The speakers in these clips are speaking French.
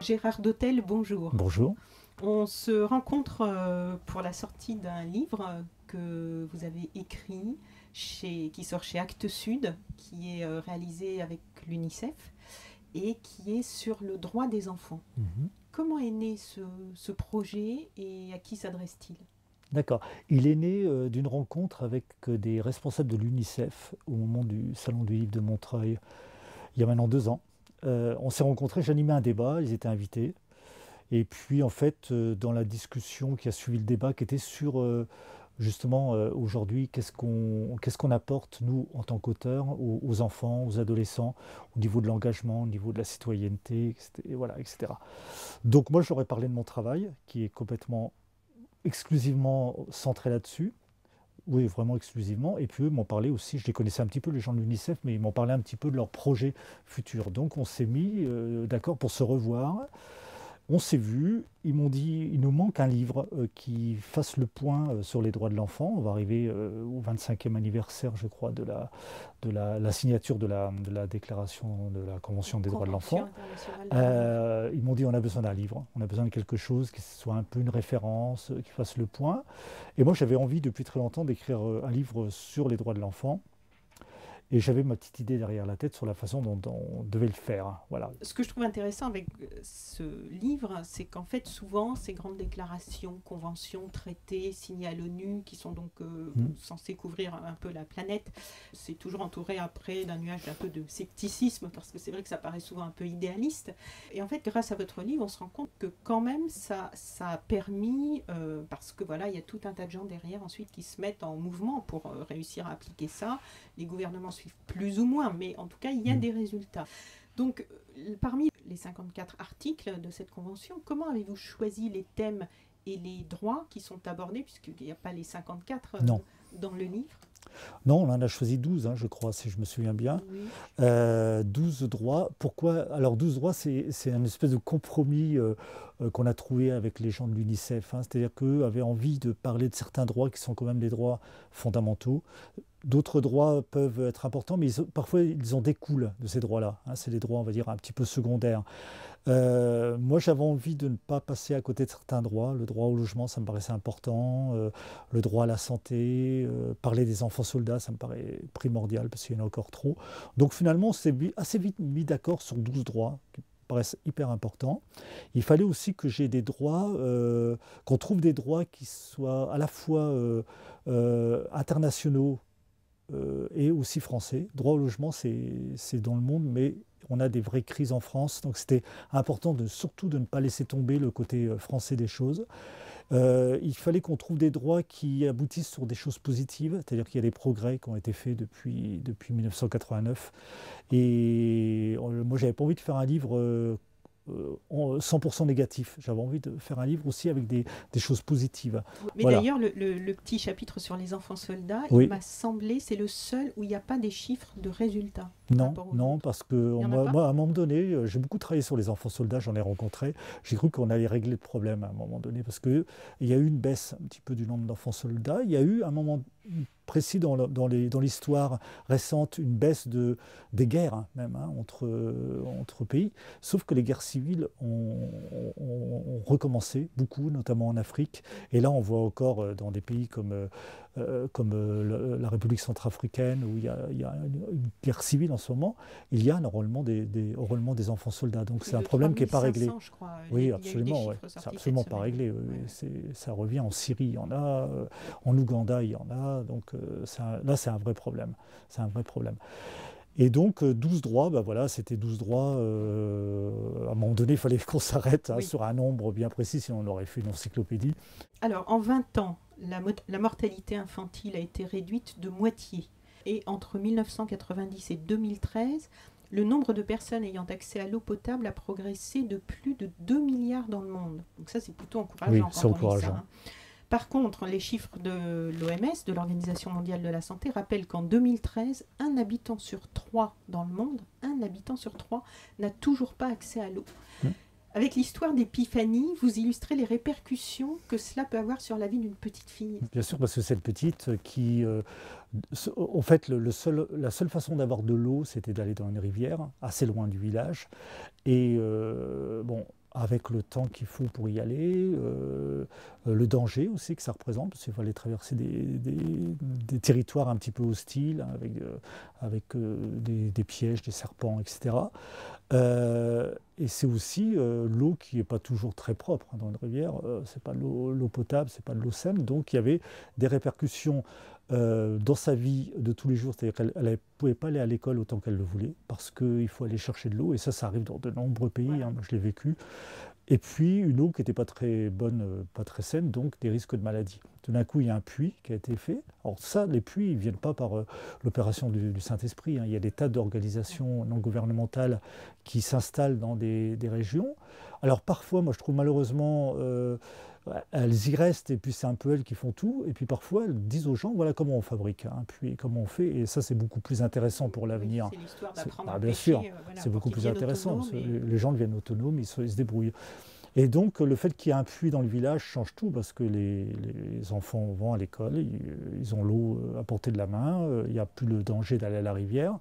Gérard Dautel, bonjour. Bonjour. On se rencontre pour la sortie d'un livre que vous avez écrit, qui sort chez Actes Sud, qui est réalisé avec l'UNICEF et qui est sur le droit des enfants. Comment est né ce projet et à qui s'adresse-t-il ? D'accord. Il est né d'une rencontre avec des responsables de l'UNICEF au moment du Salon du Livre de Montreuil, il y a maintenant 2 ans. On s'est rencontrés, j'animais un débat, ils étaient invités. Et puis en fait, dans la discussion qui a suivi le débat, qui était sur justement aujourd'hui, qu'est-ce qu'on apporte, nous, en tant qu'auteurs, aux enfants, aux adolescents, au niveau de l'engagement, au niveau de la citoyenneté, et voilà, etc. Donc moi, je leur ai parlé de mon travail, qui est complètement exclusivement centré là-dessus. Oui, vraiment exclusivement. Et puis eux m'ont parlé aussi, je les connaissais un petit peu, les gens de l'UNICEF, mais ils m'ont parlé un petit peu de leurs projets futurs. Donc on s'est mis d'accord pour se revoir. On s'est vu, ils m'ont dit, il nous manque un livre qui fasse le point sur les droits de l'enfant. On va arriver au 25e anniversaire, je crois, de la signature de la déclaration de la Convention des droits de l'enfant. Ils m'ont dit, on a besoin d'un livre, on a besoin de quelque chose qui soit un peu une référence, qui fasse le point. Et moi, j'avais envie depuis très longtemps d'écrire un livre sur les droits de l'enfant. Et j'avais ma petite idée derrière la tête sur la façon dont on devait le faire. Voilà. Ce que je trouve intéressant avec ce livre, c'est qu'en fait, souvent, ces grandes déclarations, conventions, traités, signés à l'ONU, qui sont donc censés couvrir un peu la planète, c'est toujours entouré après d'un nuage d'un peu de scepticisme, parce que c'est vrai que ça paraît souvent un peu idéaliste. Et en fait, grâce à votre livre, on se rend compte que quand même, ça a permis, parce que voilà, il y a tout un tas de gens derrière ensuite qui se mettent en mouvement pour réussir à appliquer ça. Les gouvernements suivent plus ou moins, mais en tout cas, il y a des résultats. Donc, parmi les 54 articles de cette convention, comment avez-vous choisi les thèmes et les droits qui sont abordés, puisqu'il n'y a pas les 54 dans le livre ? Non, on en a choisi 12, je crois, si je me souviens bien. Oui. 12 droits. Pourquoi ? Alors 12 droits, c'est une espèce de compromis qu'on a trouvé avec les gens de l'UNICEF. C'est-à-dire qu'eux avaient envie de parler de certains droits qui sont quand même des droits fondamentaux. D'autres droits peuvent être importants, mais parfois ils en découlent de ces droits-là. C'est des droits, on va dire, un petit peu secondaires. Moi, j'avais envie de ne pas passer à côté de certains droits. Le droit au logement, ça me paraissait important. Le droit à la santé, parler des enfants soldats, ça me paraît primordial parce qu'il y en a encore trop. Donc finalement, on s'est assez vite mis d'accord sur 12 droits qui paraissent hyper importants. Il fallait aussi que j'ai des droits, qu'on trouve des droits qui soient à la fois internationaux, et aussi français. Droit au logement, c'est dans le monde, mais on a des vraies crises en France, donc c'était important surtout de ne pas laisser tomber le côté français des choses. Il fallait qu'on trouve des droits qui aboutissent sur des choses positives, c'est-à-dire qu'il y a des progrès qui ont été faits depuis 1989. Et moi, j'avais pas envie de faire un livre 100% négatif. J'avais envie de faire un livre aussi avec des choses positives. Mais voilà. D'ailleurs, le petit chapitre sur les enfants soldats, Oui. il m'a semblé, c'est le seul où il n'y a pas des chiffres de résultats. Non, parce que moi, à un moment donné, j'ai beaucoup travaillé sur les enfants soldats, j'en ai rencontré. J'ai cru qu'on allait régler le problème à un moment donné, parce qu'il y a eu une baisse un petit peu du nombre d'enfants soldats. Il y a eu un moment précis dans l'histoire récente une baisse des guerres même entre pays, sauf que les guerres civiles ont recommencé beaucoup, notamment en Afrique, et là on voit encore dans des pays comme la République centrafricaine où il y a une guerre civile en ce moment, il y a un enrôlement des enfants soldats, donc c'est un problème qui n'est pas réglé. Je crois. Oui, absolument, c'est absolument pas réglé. Ça revient en Syrie, il y en a, en Ouganda, il y en a, donc là c'est un vrai problème. C'est un vrai problème. Et donc 12 droits, c'était 12 droits. À un moment donné, il fallait qu'on s'arrête sur un nombre bien précis, sinon on aurait fait une encyclopédie. Alors, en 20 ans, la mortalité infantile a été réduite de moitié. Et entre 1990 et 2013, le nombre de personnes ayant accès à l'eau potable a progressé de plus de 2 milliards dans le monde. Donc ça, c'est plutôt encourageant. Oui, c'est encourageant. Par contre, les chiffres de l'OMS, de l'Organisation mondiale de la santé, rappellent qu'en 2013, un habitant sur 3 dans le monde, un habitant sur 3 n'a toujours pas accès à l'eau. Avec l'histoire d'Épiphanie, vous illustrez les répercussions que cela peut avoir sur la vie d'une petite fille. Bien sûr, parce que cette petite qui... en fait, la seule façon d'avoir de l'eau, c'était d'aller dans une rivière, assez loin du village. Et avec le temps qu'il faut pour y aller, le danger aussi que ça représente, parce qu'il fallait traverser des territoires un petit peu hostiles, hein, avec des pièges, des serpents, etc. Et c'est aussi l'eau qui n'est pas toujours très propre, hein, dans une rivière. C'est pas l'eau potable, c'est pas de l'eau saine. Donc il y avait des répercussions dans sa vie de tous les jours. C'est-à-dire qu'elle ne pouvait pas aller à l'école autant qu'elle le voulait, parce qu'il faut aller chercher de l'eau. Et ça arrive dans de nombreux pays, Voilà. hein, moi je l'ai vécu. Et puis une eau qui n'était pas très bonne, pas très saine, donc des risques de maladie. Tout d'un coup, il y a un puits qui a été fait. Alors ça, les puits, ils ne viennent pas par l'opération du Saint-Esprit, hein. Il y a des tas d'organisations non gouvernementales qui s'installent dans des régions. Alors parfois, moi je trouve malheureusement, elles y restent et puis c'est un peu elles qui font tout. Et puis parfois, elles disent aux gens, voilà comment on fabrique un puits, comment on fait. Et ça, c'est beaucoup plus intéressant pour l'avenir. Oui, c'est l'histoire d'apprendre à Bien pêcher, sûr, voilà, c'est pour beaucoup qu'ils plus deviennent intéressant. autonomes Les gens deviennent autonomes, ils se débrouillent. Et donc, le fait qu'il y ait un puits dans le village change tout, parce que les enfants vont à l'école, ils ont l'eau à portée de la main, il n'y a plus le danger d'aller à la rivière.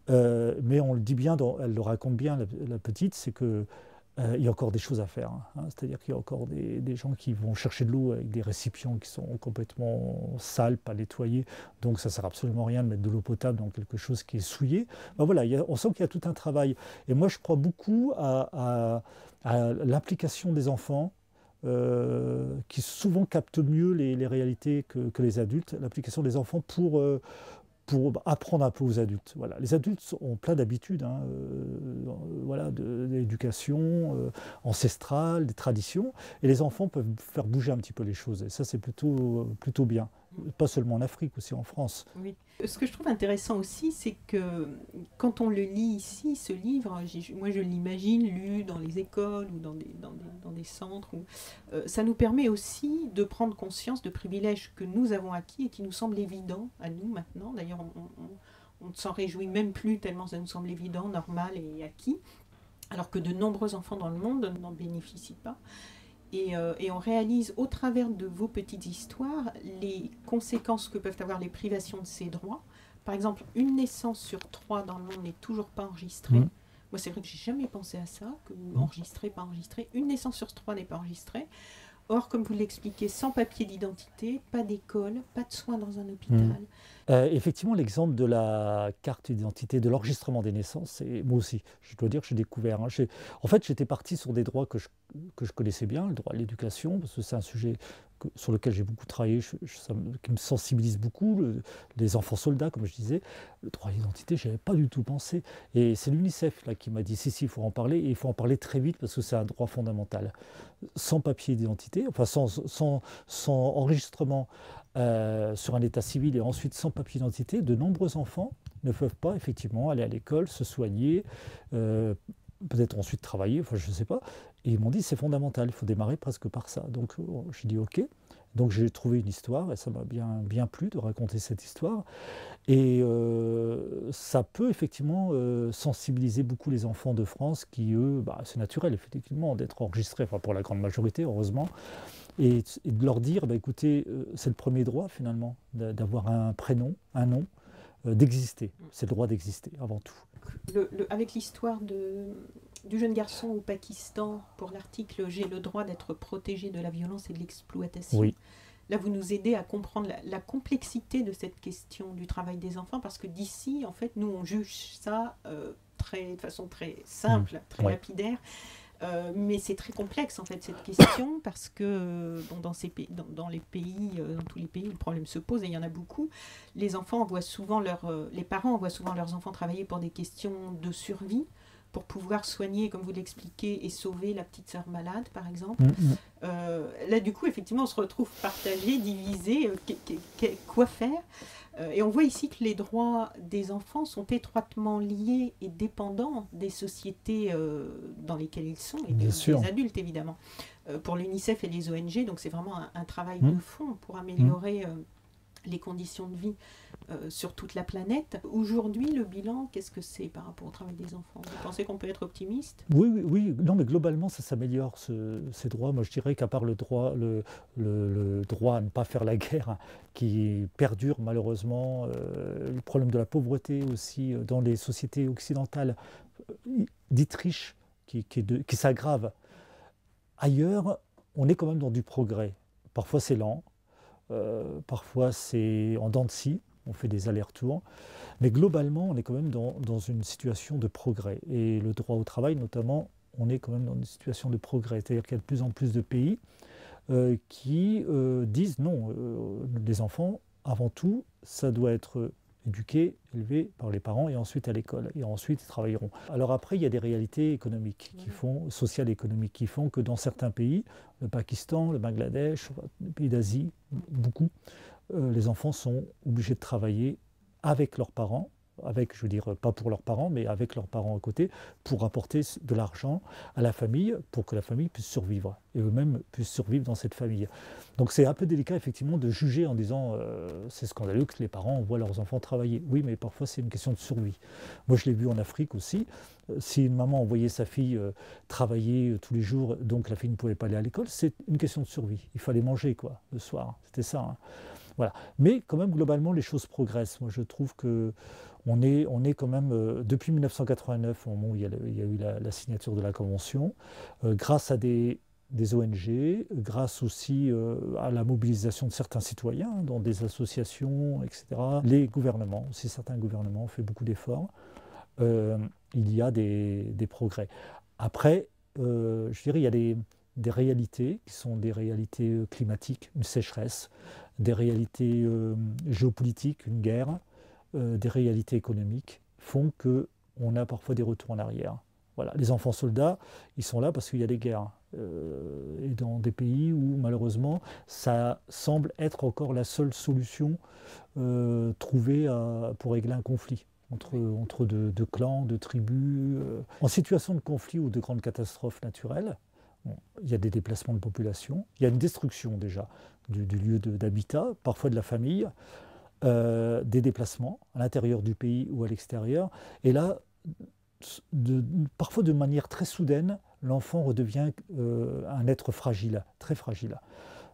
Mais on le dit bien, elle le raconte bien, la petite, c'est que il y a encore des choses à faire, hein. C'est-à-dire qu'il y a encore des gens qui vont chercher de l'eau avec des récipients qui sont complètement sales, pas nettoyés. Donc ça ne sert absolument à rien de mettre de l'eau potable dans quelque chose qui est souillé. Ben voilà, on sent qu'il y a tout un travail. Et moi, je crois beaucoup à l'implication des enfants, qui souvent captent mieux les réalités que les adultes. L'implication des enfants pour apprendre un peu aux adultes. Voilà. Les adultes ont plein d'habitudes, hein, voilà, d'éducation ancestrale, des traditions, et les enfants peuvent faire bouger un petit peu les choses. Et ça, c'est plutôt bien. Pas seulement en Afrique, aussi en France. Oui. Ce que je trouve intéressant aussi, c'est que quand on le lit ici, ce livre, moi je l'imagine lu dans les écoles ou dans des centres, ça nous permet aussi de prendre conscience de privilèges que nous avons acquis et qui nous semblent évidents à nous maintenant. D'ailleurs, on ne s'en réjouit même plus tellement ça nous semble évident, normal et acquis, alors que de nombreux enfants dans le monde n'en bénéficient pas. Et on réalise au travers de vos petites histoires les conséquences que peuvent avoir les privations de ces droits. Par exemple, une naissance sur 3 dans le monde n'est toujours pas enregistrée. Moi, c'est vrai que j'ai jamais pensé à ça, que enregistrer, pas enregistrer. Une naissance sur 3 n'est pas enregistrée. Or, comme vous l'expliquez, sans papier d'identité, pas d'école, pas de soins dans un hôpital. Effectivement, l'exemple de la carte d'identité, de l'enregistrement des naissances, moi aussi, je dois dire que j'ai découvert. Hein. En fait, j'étais parti sur des droits que je connaissais bien, le droit à l'éducation, parce que c'est un sujet sur lequel j'ai beaucoup travaillé, qui me sensibilise beaucoup, les enfants soldats, comme je disais. Le droit à l'identité, je n'y avais pas du tout pensé. Et c'est l'UNICEF là, qui m'a dit, si, il faut en parler, et il faut en parler très vite, parce que c'est un droit fondamental. Sans papier d'identité, enfin sans enregistrement sur un état civil et ensuite sans papier d'identité, de nombreux enfants ne peuvent pas effectivement aller à l'école, se soigner, peut-être ensuite travailler, enfin je ne sais pas. Et ils m'ont dit c'est fondamental, il faut démarrer presque par ça. Donc j'ai dit ok. Donc j'ai trouvé une histoire et ça m'a bien plu de raconter cette histoire. Et ça peut effectivement sensibiliser beaucoup les enfants de France qui, eux, c'est naturel effectivement d'être enregistrés, enfin pour la grande majorité heureusement, et de leur dire, écoutez, c'est le premier droit finalement, d'avoir un prénom, un nom, d'exister. C'est le droit d'exister avant tout. Avec l'histoire du jeune garçon au Pakistan, pour l'article « J'ai le droit d'être protégé de la violence et de l'exploitation oui. », là, vous nous aidez à comprendre la complexité de cette question du travail des enfants, parce que d'ici, en fait, nous, on juge ça de façon très simple, très lapidaire. Mais c'est très complexe en fait cette question parce que dans les pays, dans tous les pays où le problème se pose, et il y en a beaucoup, les parents envoient souvent leurs enfants travailler pour des questions de survie, pour pouvoir soigner, comme vous l'expliquez, et sauver la petite sœur malade, par exemple. Là, du coup, effectivement, on se retrouve partagé, divisé, quoi faire. Et on voit ici que les droits des enfants sont étroitement liés et dépendants des sociétés dans lesquelles ils sont, et des adultes, évidemment. Pour l'UNICEF et les ONG, donc c'est vraiment un travail de fond pour améliorer les conditions de vie sur toute la planète. Aujourd'hui, le bilan, qu'est-ce que c'est par rapport au travail des enfants? Vous pensez qu'on peut être optimiste? Oui. Non, mais globalement, ça s'améliore, ces droits. Moi, je dirais qu'à part le droit à ne pas faire la guerre, hein, qui perdure malheureusement, le problème de la pauvreté aussi dans les sociétés occidentales dites riches, qui s'aggrave Ailleurs, on est quand même dans du progrès. Parfois c'est lent, parfois c'est en dents de scie, on fait des allers-retours, mais globalement on est quand même dans une situation de progrès. Et le droit au travail notamment, on est quand même dans une situation de progrès. C'est-à-dire qu'il y a de plus en plus de pays qui disent non, les enfants, avant tout, ça doit être éduqués, élevés par les parents et ensuite à l'école. Et ensuite, ils travailleront. Alors après, il y a des réalités économiques, sociales et économiques, qui font que dans certains pays, le Pakistan, le Bangladesh, les pays d'Asie, beaucoup, les enfants sont obligés de travailler avec leurs parents, avec, je veux dire, pas pour leurs parents, mais avec leurs parents à côté, pour apporter de l'argent à la famille, pour que la famille puisse survivre, et eux-mêmes puissent survivre dans cette famille. Donc c'est un peu délicat, effectivement, de juger en disant c'est scandaleux que les parents voient leurs enfants travailler. Oui, mais parfois c'est une question de survie. Moi, je l'ai vu en Afrique aussi. Si une maman envoyait sa fille travailler tous les jours, donc la fille ne pouvait pas aller à l'école, c'est une question de survie. Il fallait manger, quoi, le soir. C'était ça, hein. Voilà. Mais quand même, globalement, les choses progressent. Moi, je trouve qu'on est quand même, depuis 1989, au moment où il y a eu la signature de la Convention, grâce à des ONG, grâce aussi à la mobilisation de certains citoyens dans des associations, etc. Les gouvernements, aussi certains gouvernements ont fait beaucoup d'efforts. Il y a des progrès. Après, je dirais, il y a des réalités qui sont des réalités climatiques, une sécheresse, des réalités géopolitiques, une guerre, des réalités économiques, font qu'on a parfois des retours en arrière. Voilà. Les enfants soldats, ils sont là parce qu'il y a des guerres. Et dans des pays où, malheureusement, ça semble être encore la seule solution trouvée pour régler un conflit entre deux clans, deux tribus. En situation de conflit ou de grandes catastrophes naturelles, il y a des déplacements de population, il y a une destruction déjà du lieu d'habitat, parfois de la famille, des déplacements à l'intérieur du pays ou à l'extérieur. Et là, parfois de manière très soudaine, l'enfant redevient un être fragile, très fragile.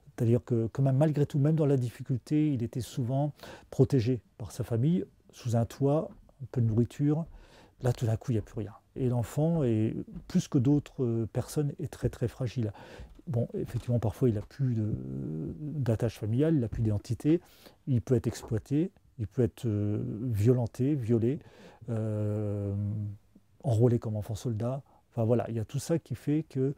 C'est-à-dire que quand même, malgré tout, même dans la difficulté, il était souvent protégé par sa famille, sous un toit, un peu de nourriture. Là, tout d'un coup, il n'y a plus rien. Et l'enfant, plus que d'autres personnes, est très très fragile. Bon, effectivement, parfois, il n'a plus d'attache familiale, il n'a plus d'identité, il peut être exploité, il peut être violenté, violé, enrôlé comme enfant soldat. Enfin voilà, il y a tout ça qui fait que...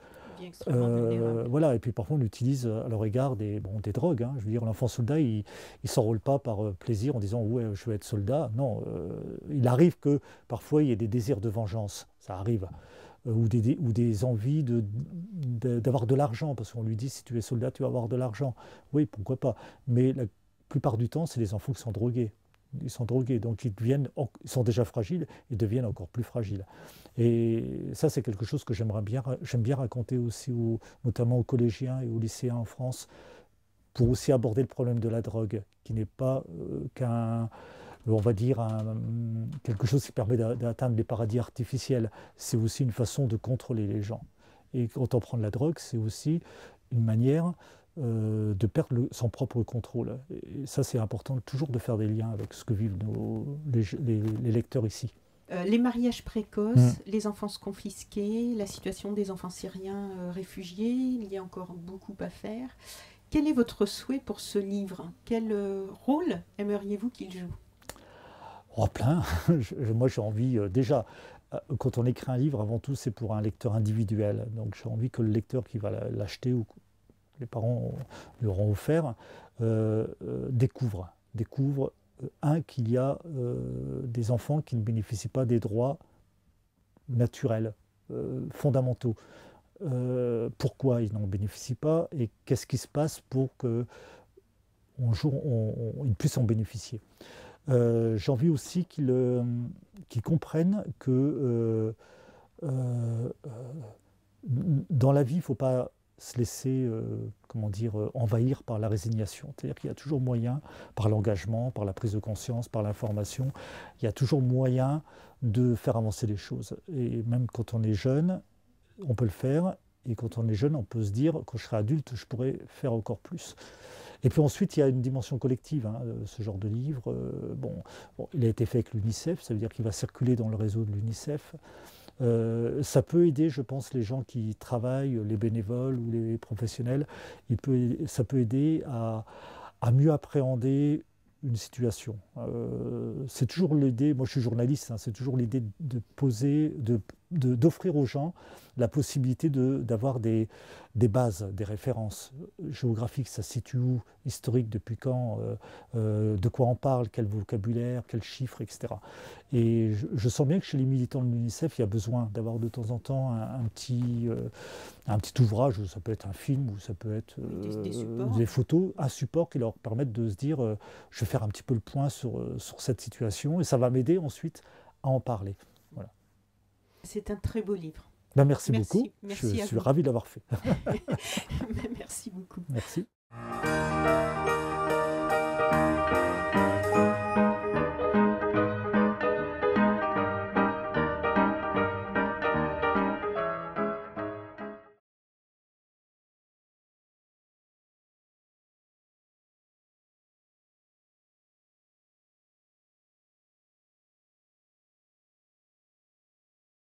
voilà, et puis parfois on l'utilise à leur égard des drogues. Hein. Je veux dire, l'enfant soldat, il ne s'enrôle pas par plaisir en disant ouais, je veux être soldat. Non, il arrive que parfois il y ait des désirs de vengeance, ça arrive. Ou des envies d'avoir de l'argent, parce qu'on lui dit si tu es soldat, tu vas avoir de l'argent. Oui, pourquoi pas. Mais la plupart du temps, c'est les enfants qui sont drogués. Ils sont drogués, donc ils sont déjà fragiles, ils deviennent encore plus fragiles. Et ça, c'est quelque chose que j'aime bien raconter aussi, notamment aux collégiens et aux lycéens en France, pour aussi aborder le problème de la drogue, qui n'est pas on va dire, quelque chose qui permet d'atteindre les paradis artificiels. C'est aussi une façon de contrôler les gens. Et quand on prend de la drogue, c'est aussi une manière de perdre son propre contrôle. Et ça, c'est important toujours de faire des liens avec ce que vivent les lecteurs ici. Les mariages précoces, les enfances confisquées, la situation des enfants syriens réfugiés, il y a encore beaucoup à faire. Quel est votre souhait pour ce livre? Quel rôle aimeriez-vous qu'il joue? Oh, plein. Moi, j'ai envie, déjà, quand on écrit un livre, avant tout, c'est pour un lecteur individuel. Donc, j'ai envie que le lecteur qui va l'acheter ou les parents lui auront offert, découvre qu'il y a des enfants qui ne bénéficient pas des droits naturels, fondamentaux. Pourquoi ils n'en bénéficient pas et qu'est-ce qui se passe pour qu'ils puissent en bénéficier. J'ai envie aussi qu'ils comprennent que dans la vie, il ne faut pas se laisser envahir par la résignation. C'est-à-dire qu'il y a toujours moyen, par l'engagement, par la prise de conscience, par l'information, il y a toujours moyen de faire avancer les choses. Et même quand on est jeune, on peut le faire. Et quand on est jeune, on peut se dire, quand je serai adulte, je pourrais faire encore plus. Et puis ensuite, il y a une dimension collective, ce genre de livre. Il a été fait avec l'UNICEF, ça veut dire qu'il va circuler dans le réseau de l'UNICEF. Ça peut aider, je pense, les gens qui travaillent, les bénévoles ou les professionnels. Ça peut aider à mieux appréhender une situation. C'est toujours l'idée, moi je suis journaliste, c'est toujours l'idée de poser, d'offrir aux gens la possibilité d'avoir des bases, des références géographiques, ça se situe où, historique, depuis quand, de quoi on parle, quel vocabulaire, quels chiffres, etc. Et je sens bien que chez les militants de l'UNICEF, il y a besoin d'avoir de temps en temps un petit ouvrage, ça peut être un film ou ça peut être des photos, un support qui leur permette de se dire je vais faire un petit peu le point sur cette situation et ça va m'aider ensuite à en parler. Voilà. C'est un très beau livre. Ben merci beaucoup, merci je suis ravi de l'avoir fait. Merci beaucoup. Merci.